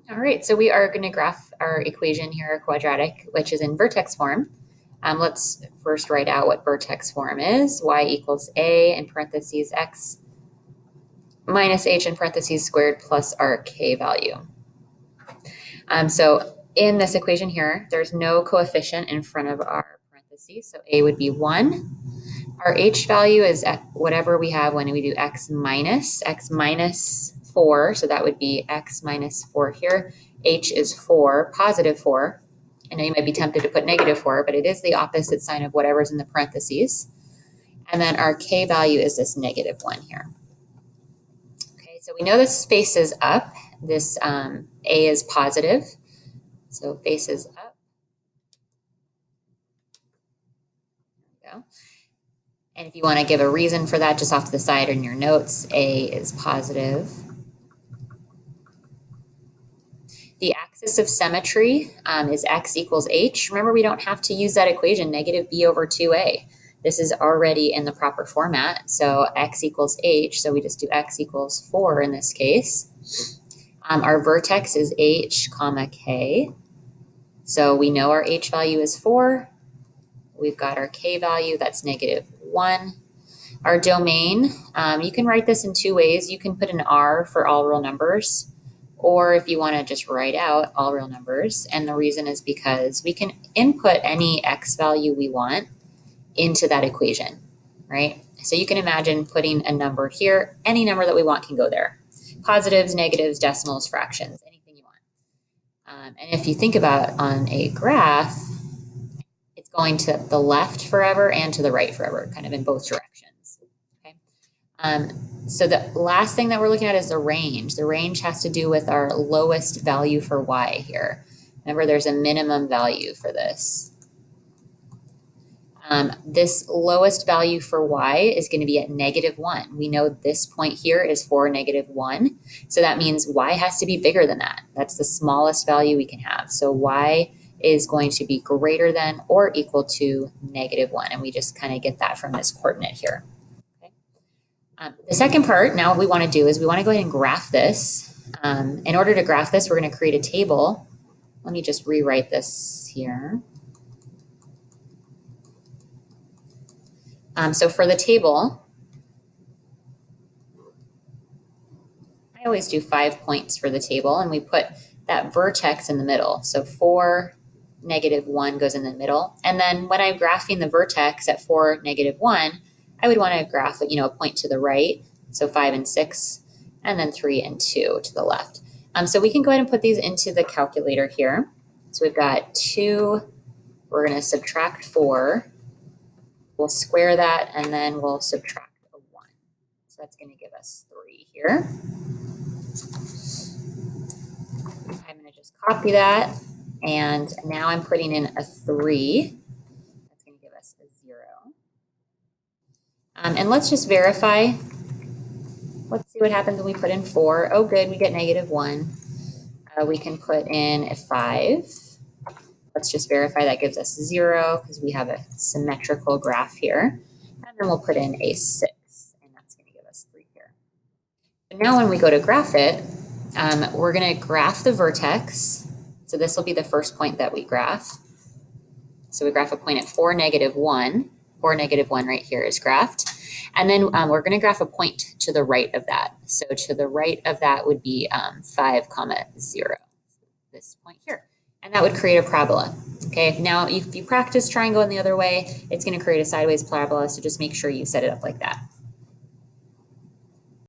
All right, so we are going to graph our equation here, quadratic, which is in vertex form. Let's first write out what vertex form is. Y equals a in parentheses x minus h in parentheses squared plus our k value. So in this equation here, there's no coefficient in front of our parentheses, so a would be 1. Our h value is at whatever we have when we do x minus 4, so that would be x minus 4 here. H is 4, positive 4. I know you might be tempted to put negative 4, but it is the opposite sign of whatever's in the parentheses. And then our k value is this negative 1 here. Okay, so we know this faces up. This a is positive, so faces up. There we go. And if you want to give a reason for that, just off to the side in your notes, a is positive. The axis of symmetry is x equals h. Remember, we don't have to use that equation, negative b over 2a. This is already in the proper format, so x equals h, so we just do x equals 4 in this case. Our vertex is h, comma, k. So we know our h value is 4. We've got our k value, that's negative 1. Our domain, you can write this in two ways. You can put an r for all real numbers, or if you want to just write out all real numbers. And the reason is because we can input any x value we want into that equation, right? So you can imagine putting a number here. Any number that we want can go there. Positives, negatives, decimals, fractions, anything you want. And if you think about on a graph, it's going to the left forever and to the right forever, kind of in both directions. Okay. So the last thing that we're looking at is the range. The range has to do with our lowest value for y here. Remember, there's a minimum value for this. This lowest value for y is going to be at negative 1. We know this point here is for negative 1. So that means y has to be bigger than that. That's the smallest value we can have. So y is going to be greater than or equal to negative 1. And we just kind of get that from this coordinate here. Okay. The second part, now what we want to do is we want to go ahead and graph this. In order to graph this, we're going to create a table. Let me just rewrite this here. So for the table, I always do 5 points for the table, and we put that vertex in the middle. So 4, negative 1 goes in the middle. And then when I'm graphing the vertex at 4, negative 1, I would want to graph a point to the right. So 5 and 6, and then 3 and 2 to the left. So we can go ahead and put these into the calculator here. So we've got 2, we're going to subtract 4. We'll square that, and then we'll subtract a 1. So that's going to give us 3 here. I'm going to just copy that, and now I'm putting in a 3. That's going to give us a 0. And let's just verify. Let's see what happens when we put in 4. Oh, good, we get negative 1. We can put in a 5. Let's just verify that gives us 0 because we have a symmetrical graph here. And then we'll put in a 6, and that's going to give us 3 here. But now when we go to graph it, we're going to graph the vertex. So this will be the first point that we graph. So we graph a point at 4, negative 1. 4, negative 1 right here is graphed. And then we're going to graph a point to the right of that. So to the right of that would be 5, 0. This point here. And that would create a parabola. Okay, now if you practice try and go in the other way, it's going to create a sideways parabola, so just make sure you set it up like that.